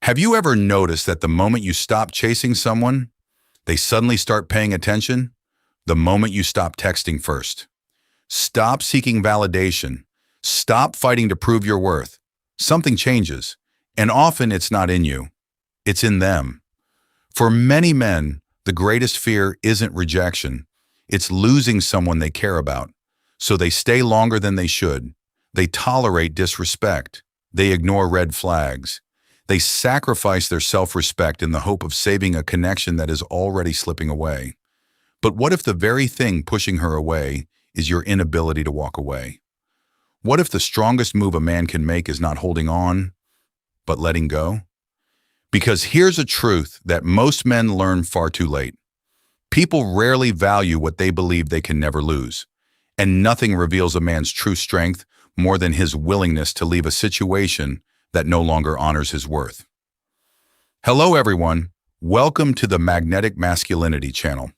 Have you ever noticed that the moment you stop chasing someone, they suddenly start paying attention? The moment you stop texting first. Stop seeking validation. Stop fighting to prove your worth. Something changes, and often it's not in you. It's in them. For many men, the greatest fear isn't rejection. It's losing someone they care about. So they stay longer than they should. They tolerate disrespect. They ignore red flags. They sacrifice their self-respect in the hope of saving a connection that is already slipping away. But what if the very thing pushing her away is your inability to walk away? What if the strongest move a man can make is not holding on, but letting go? Because here's a truth that most men learn far too late. People rarely value what they believe they can never lose, and nothing reveals a man's true strength more than his willingness to leave a situation that no longer honors his worth. Hello everyone, welcome to the Magnetic Masculinity channel.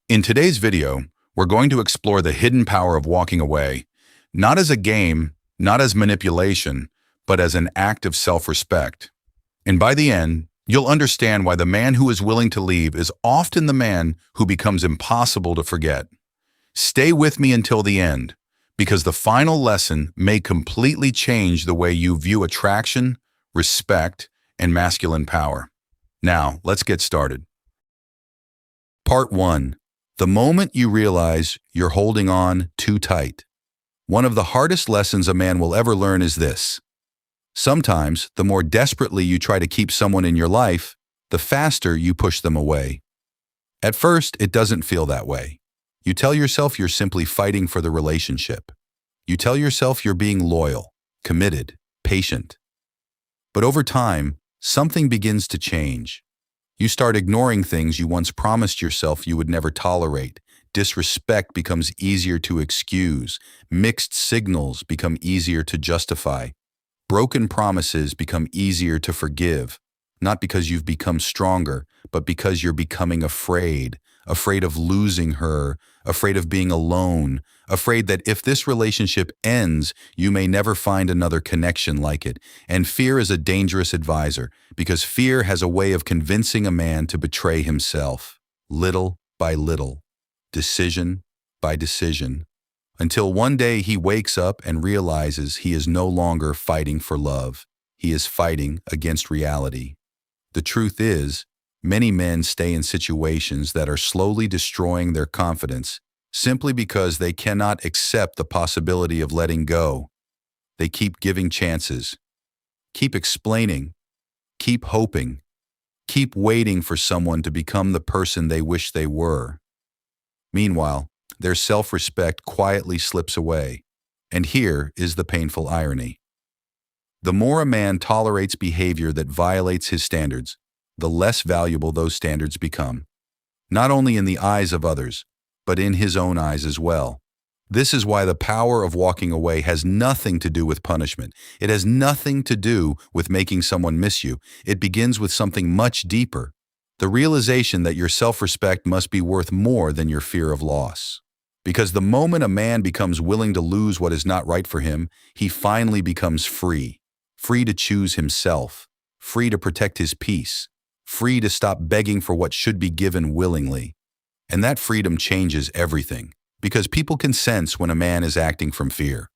In today's video, we're going to explore the hidden power of walking away, not as a game, not as manipulation, but as an act of self-respect. And by the end, you'll understand why the man who is willing to leave is often the man who becomes impossible to forget. Stay with me until the end, because the final lesson may completely change the way you view attraction, respect, and masculine power. Now, let's get started. Part 1. The moment you realize you're holding on too tight. One of the hardest lessons a man will ever learn is this. Sometimes, the more desperately you try to keep someone in your life, the faster you push them away. At first, it doesn't feel that way. You tell yourself you're simply fighting for the relationship. You tell yourself you're being loyal, committed, patient. But over time, something begins to change. You start ignoring things you once promised yourself you would never tolerate. Disrespect becomes easier to excuse. Mixed signals become easier to justify. Broken promises become easier to forgive. Not because you've become stronger, but because you're becoming afraid. Afraid of losing her, afraid of being alone, afraid that if this relationship ends, you may never find another connection like it. And fear is a dangerous advisor, because fear has a way of convincing a man to betray himself, little by little, decision by decision, until one day he wakes up and realizes he is no longer fighting for love. He is fighting against reality. The truth is, many men stay in situations that are slowly destroying their confidence simply because they cannot accept the possibility of letting go. They keep giving chances, keep explaining, keep hoping, keep waiting for someone to become the person they wish they were. Meanwhile, their self-respect quietly slips away. And here is the painful irony. The more a man tolerates behavior that violates his standards, the less valuable those standards become, not only in the eyes of others, but in his own eyes as well. This is why the power of walking away has nothing to do with punishment. It has nothing to do with making someone miss you. It begins with something much deeper, the realization that your self-respect must be worth more than your fear of loss. Because the moment a man becomes willing to lose what is not right for him, he finally becomes free. Free to choose himself, free to protect his peace, free to stop begging for what should be given willingly. And that freedom changes everything, because people can sense when a man is acting from fear.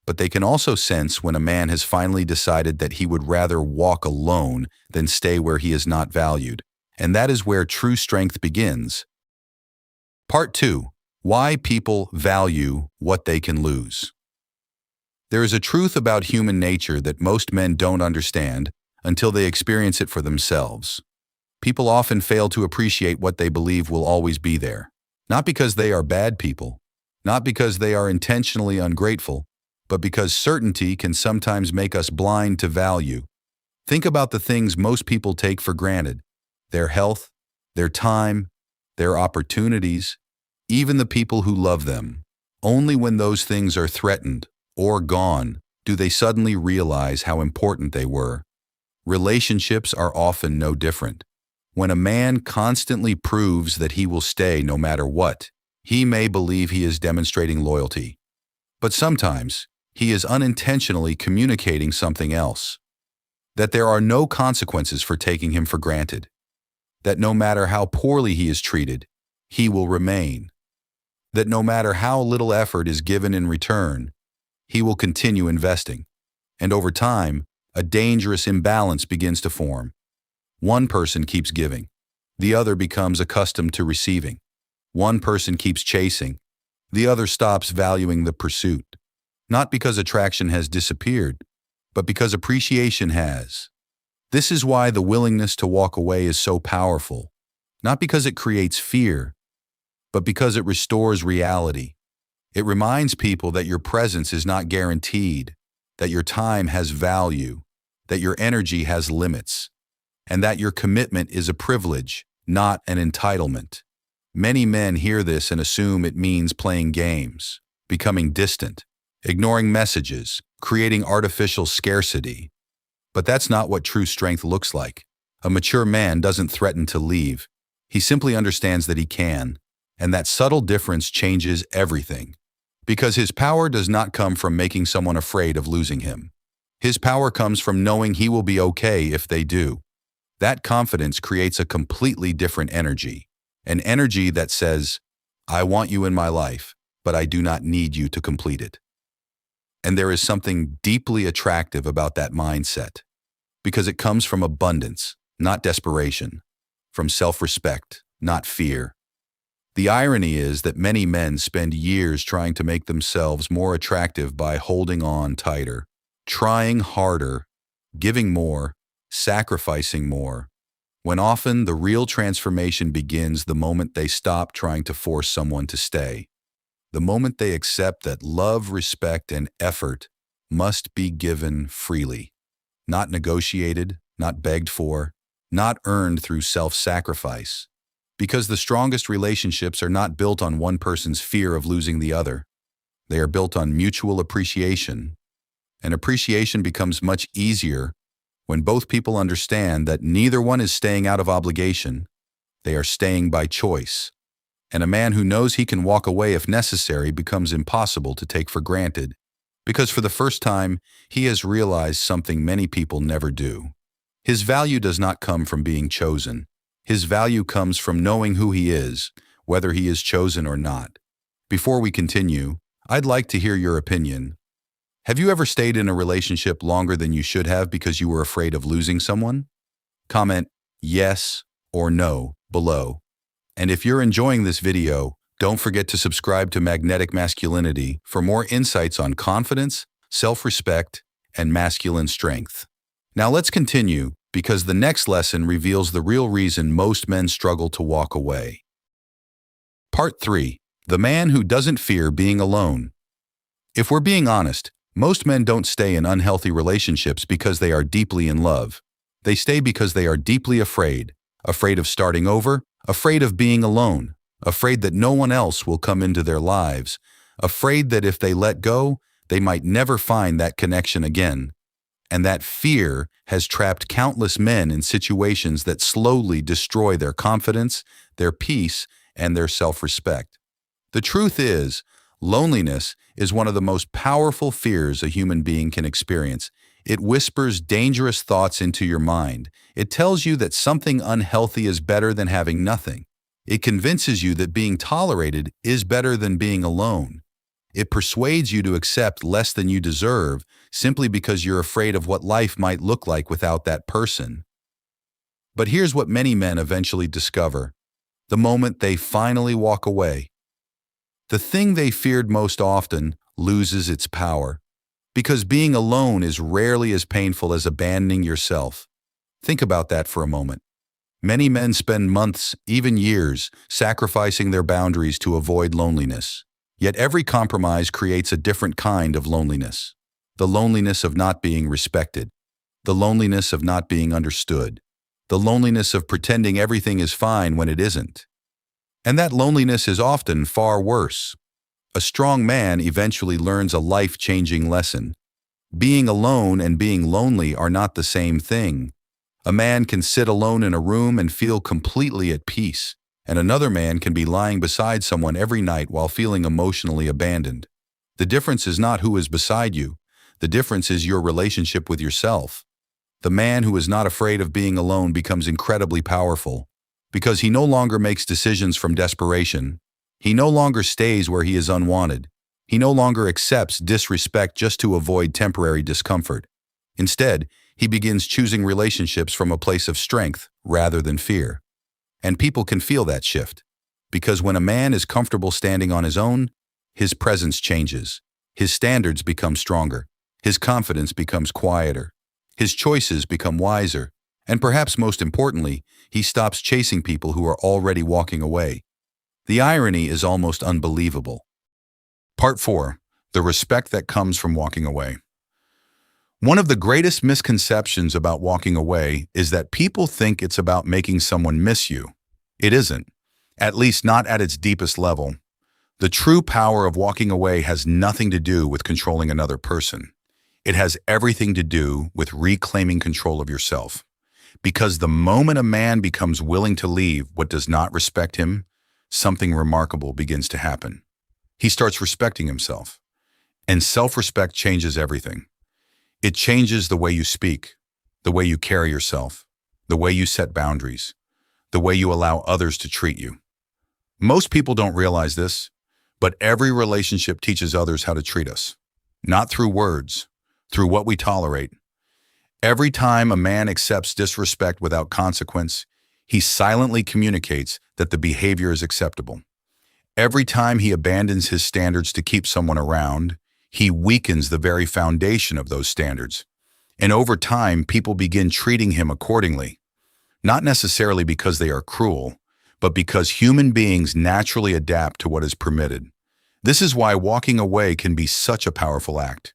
But they can also sense when a man has finally decided that he would rather walk alone than stay where he is not valued. And that is where true strength begins. Part 2. Why people value what they can lose. There is a truth about human nature that most men don't understand until they experience it for themselves. People often fail to appreciate what they believe will always be there. Not because they are bad people, not because they are intentionally ungrateful, but because certainty can sometimes make us blind to value. Think about the things most people take for granted: their health, their time, their opportunities, even the people who love them. Only when those things are threatened or gone do they suddenly realize how important they were. Relationships are often no different. When a man constantly proves that he will stay no matter what, he may believe he is demonstrating loyalty. But sometimes, he is unintentionally communicating something else. that there are no consequences for taking him for granted, that no matter how poorly he is treated, he will remain, that no matter how little effort is given in return, he will continue investing. And over time, a dangerous imbalance begins to form. One person keeps giving. The other becomes accustomed to receiving. One person keeps chasing. The other stops valuing the pursuit. Not because attraction has disappeared, but because appreciation has. This is why the willingness to walk away is so powerful. Not because it creates fear, but because it restores reality. It reminds people that your presence is not guaranteed, that your time has value, that your energy has limits, and that your commitment is a privilege, not an entitlement. Many men hear this and assume it means playing games, becoming distant, ignoring messages, creating artificial scarcity. But that's not what true strength looks like. A mature man doesn't threaten to leave. He simply understands that he can, and that subtle difference changes everything. Because his power does not come from making someone afraid of losing him. His power comes from knowing he will be okay if they do. That confidence creates a completely different energy, an energy that says, I want you in my life, but I do not need you to complete it. And there is something deeply attractive about that mindset, because it comes from abundance, not desperation, from self-respect, not fear. The irony is that many men spend years trying to make themselves more attractive by holding on tighter, trying harder, giving more, sacrificing more, when often the real transformation begins the moment they stop trying to force someone to stay, the moment they accept that love, respect, and effort must be given freely, not negotiated, not begged for, not earned through self-sacrifice. Because the strongest relationships are not built on one person's fear of losing the other. They are built on mutual appreciation. And appreciation becomes much easier when both people understand that neither one is staying out of obligation. They are staying by choice. And a man who knows he can walk away if necessary becomes impossible to take for granted, because for the first time, he has realized something many people never do. His value does not come from being chosen. His value comes from knowing who he is, whether he is chosen or not. Before we continue, I'd like to hear your opinion. Have you ever stayed in a relationship longer than you should have because you were afraid of losing someone? Comment yes or no below. And if you're enjoying this video, don't forget to subscribe to Magnetic Masculinity for more insights on confidence, self-respect, and masculine strength. Now let's continue, because the next lesson reveals the real reason most men struggle to walk away. Part 3. The man who doesn't fear being alone. If we're being honest, most men don't stay in unhealthy relationships because they are deeply in love. They stay because they are deeply afraid of starting over, afraid of being alone, afraid that no one else will come into their lives, afraid that if they let go, they might never find that connection again. And that fear has trapped countless men in situations that slowly destroy their confidence, their peace, and their self-respect. The truth is, loneliness is one of the most powerful fears a human being can experience. It whispers dangerous thoughts into your mind. It tells you that something unhealthy is better than having nothing. It convinces you that being tolerated is better than being alone. It persuades you to accept less than you deserve simply because you're afraid of what life might look like without that person. But here's what many men eventually discover: the moment they finally walk away, the thing they feared most often loses its power, because being alone is rarely as painful as abandoning yourself. Think about that for a moment. Many men spend months, even years, sacrificing their boundaries to avoid loneliness. Yet every compromise creates a different kind of loneliness. The loneliness of not being respected. The loneliness of not being understood. The loneliness of pretending everything is fine when it isn't. And that loneliness is often far worse. A strong man eventually learns a life-changing lesson. Being alone and being lonely are not the same thing. A man can sit alone in a room and feel completely at peace, and another man can be lying beside someone every night while feeling emotionally abandoned. The difference is not who is beside you. The difference is your relationship with yourself. The man who is not afraid of being alone becomes incredibly powerful because he no longer makes decisions from desperation. He no longer stays where he is unwanted. He no longer accepts disrespect just to avoid temporary discomfort. Instead, he begins choosing relationships from a place of strength rather than fear. And people can feel that shift, because when a man is comfortable standing on his own, his presence changes. His standards become stronger. His confidence becomes quieter. His choices become wiser. And perhaps most importantly, he stops chasing people who are already walking away. The irony is almost unbelievable. Part 4. The respect that comes from walking away. One of the greatest misconceptions about walking away is that people think it's about making someone miss you. It isn't, at least not at its deepest level. The true power of walking away has nothing to do with controlling another person. It has everything to do with reclaiming control of yourself. Because the moment a man becomes willing to leave what does not respect him, something remarkable begins to happen. He starts respecting himself. And self-respect changes everything. It changes the way you speak, the way you carry yourself, the way you set boundaries, the way you allow others to treat you. Most people don't realize this, but every relationship teaches others how to treat us. Not through words, through what we tolerate. Every time a man accepts disrespect without consequence, he silently communicates that the behavior is acceptable. Every time he abandons his standards to keep someone around, he weakens the very foundation of those standards. And over time, people begin treating him accordingly. Not necessarily because they are cruel, but because human beings naturally adapt to what is permitted. This is why walking away can be such a powerful act.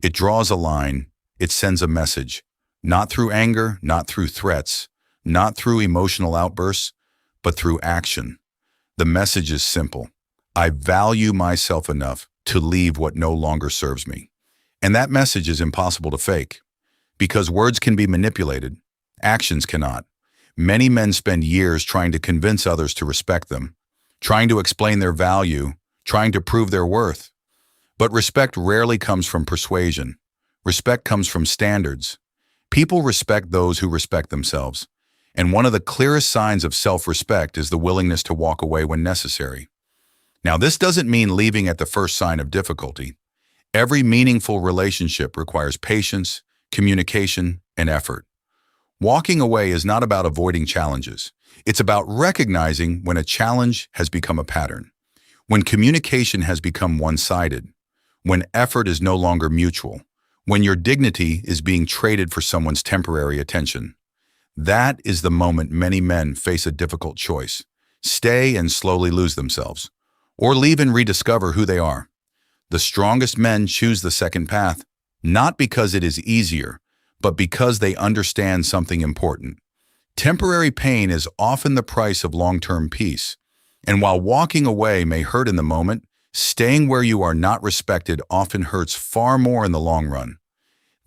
It draws a line, it sends a message, not through anger, not through threats, not through emotional outbursts, but through action. The message is simple. I value myself enough to leave what no longer serves me. And that message is impossible to fake. Because words can be manipulated, actions cannot. Many men spend years trying to convince others to respect them, trying to explain their value, trying to prove their worth. But respect rarely comes from persuasion. Respect comes from standards. People respect those who respect themselves. And one of the clearest signs of self-respect is the willingness to walk away when necessary. Now, this doesn't mean leaving at the first sign of difficulty. Every meaningful relationship requires patience, communication, and effort. Walking away is not about avoiding challenges. It's about recognizing when a challenge has become a pattern, when communication has become one-sided, when effort is no longer mutual, when your dignity is being traded for someone's temporary attention. That is the moment many men face a difficult choice: stay and slowly lose themselves, or leave and rediscover who they are. The strongest men choose the second path, not because it is easier, but because they understand something important. Temporary pain is often the price of long-term peace. And while walking away may hurt in the moment, staying where you are not respected often hurts far more in the long run.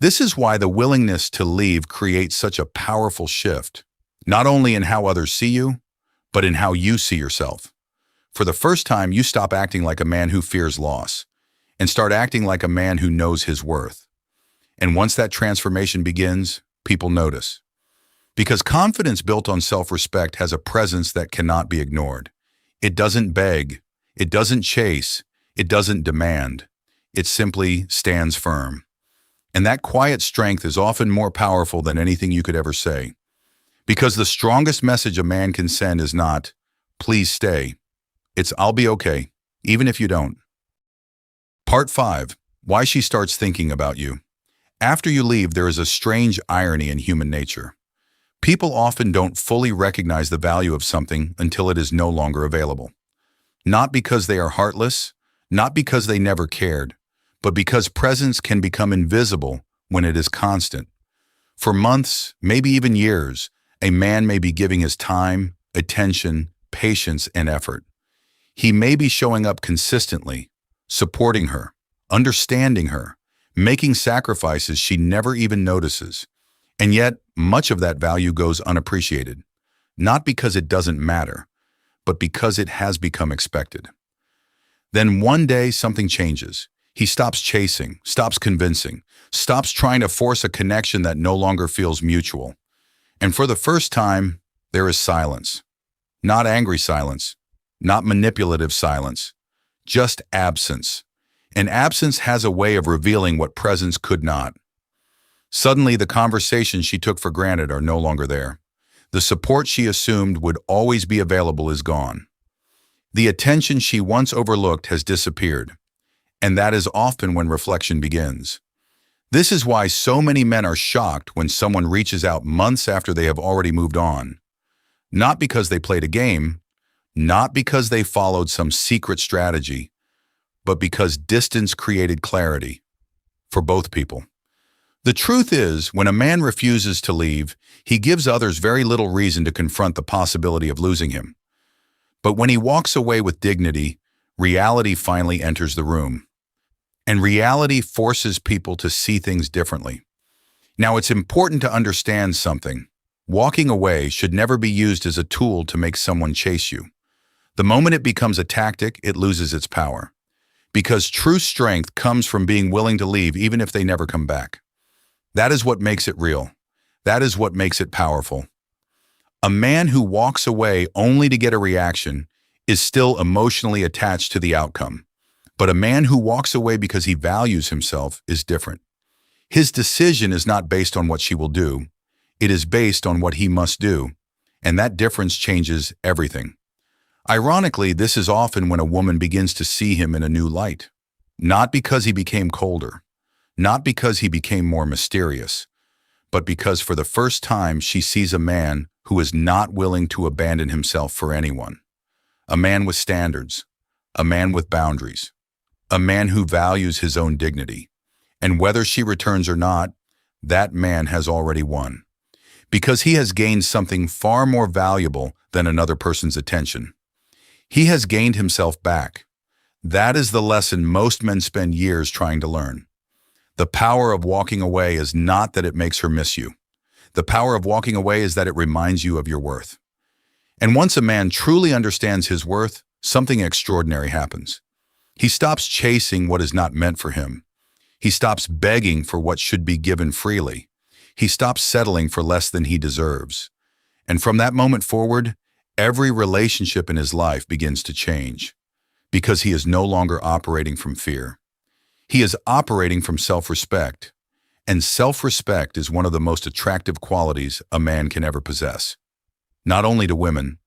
This is why the willingness to leave creates such a powerful shift, not only in how others see you, but in how you see yourself. For the first time, you stop acting like a man who fears loss and start acting like a man who knows his worth. And once that transformation begins, people notice. Because confidence built on self-respect has a presence that cannot be ignored. It doesn't beg, it doesn't chase, it doesn't demand. It simply stands firm. And that quiet strength is often more powerful than anything you could ever say. Because the strongest message a man can send is not, "Please stay." It's, "I'll be okay, even if you don't." Part 5. Why she starts thinking about you. After you leave, there is a strange irony in human nature. People often don't fully recognize the value of something until it is no longer available. Not because they are heartless, not because they never cared, but because presence can become invisible when it is constant. For months, maybe even years, a man may be giving his time, attention, patience, and effort. He may be showing up consistently, supporting her, understanding her, making sacrifices she never even notices. And yet, much of that value goes unappreciated, not because it doesn't matter, but because it has become expected. Then one day something changes. He stops chasing, stops convincing, stops trying to force a connection that no longer feels mutual. And for the first time, there is silence. Not angry silence, not manipulative silence, just absence. And absence has a way of revealing what presence could not. Suddenly, the conversations she took for granted are no longer there. The support she assumed would always be available is gone. The attention she once overlooked has disappeared. And that is often when reflection begins. This is why so many men are shocked when someone reaches out months after they have already moved on. Not because they played a game, not because they followed some secret strategy, but because distance created clarity for both people. The truth is, when a man refuses to leave, he gives others very little reason to confront the possibility of losing him. But when he walks away with dignity, reality finally enters the room. And reality forces people to see things differently. Now, it's important to understand something. Walking away should never be used as a tool to make someone chase you. The moment it becomes a tactic, it loses its power. Because true strength comes from being willing to leave even if they never come back. That is what makes it real. That is what makes it powerful. A man who walks away only to get a reaction is still emotionally attached to the outcome. But a man who walks away because he values himself is different. His decision is not based on what she will do. It is based on what he must do. And that difference changes everything. Ironically, this is often when a woman begins to see him in a new light. Not because he became colder, not because he became more mysterious, but because for the first time she sees a man who is not willing to abandon himself for anyone. A man with standards, a man with boundaries, a man who values his own dignity. And whether she returns or not, that man has already won. Because he has gained something far more valuable than another person's attention. He has gained himself back. That is the lesson most men spend years trying to learn. The power of walking away is not that it makes her miss you. The power of walking away is that it reminds you of your worth. And once a man truly understands his worth, something extraordinary happens. He stops chasing what is not meant for him. He stops begging for what should be given freely. He stops settling for less than he deserves. And from that moment forward, every relationship in his life begins to change, because he is no longer operating from fear. He is operating from self-respect, and self-respect is one of the most attractive qualities a man can ever possess, not only to women,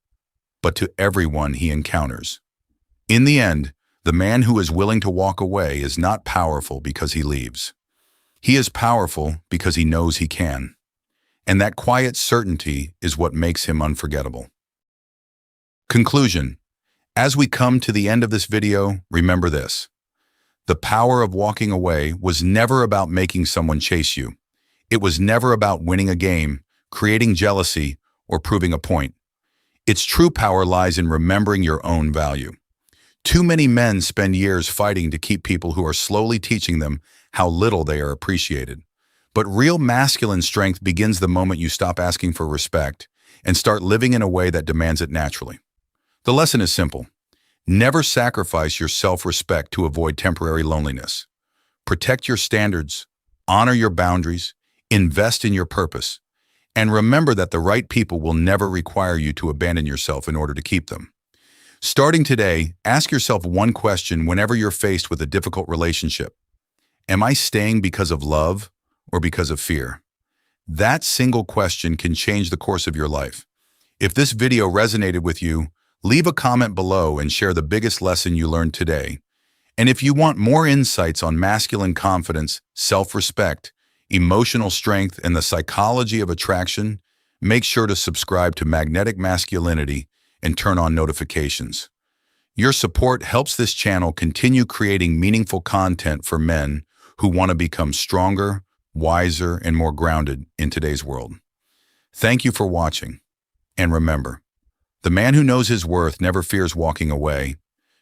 but to everyone he encounters. In the end, the man who is willing to walk away is not powerful because he leaves. He is powerful because he knows he can, and that quiet certainty is what makes him unforgettable. Conclusion. As we come to the end of this video, remember this. The power of walking away was never about making someone chase you. It was never about winning a game, creating jealousy, or proving a point. Its true power lies in remembering your own value. Too many men spend years fighting to keep people who are slowly teaching them how little they are appreciated. But real masculine strength begins the moment you stop asking for respect and start living in a way that demands it naturally. The lesson is simple. Never sacrifice your self-respect to avoid temporary loneliness. Protect your standards, honor your boundaries, invest in your purpose, and remember that the right people will never require you to abandon yourself in order to keep them. Starting today, ask yourself one question whenever you're faced with a difficult relationship. Am I staying because of love or because of fear? That single question can change the course of your life. If this video resonated with you, leave a comment below and share the biggest lesson you learned today. And if you want more insights on masculine confidence, self-respect, emotional strength, and the psychology of attraction, make sure to subscribe to Magnetic Masculinity and turn on notifications. Your support helps this channel continue creating meaningful content for men who want to become stronger, wiser, and more grounded in today's world. Thank you for watching. And remember, the man who knows his worth never fears walking away,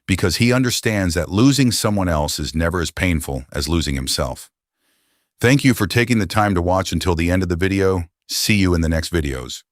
because he understands that losing someone else is never as painful as losing himself. Thank you for taking the time to watch until the end of the video. See you in the next videos.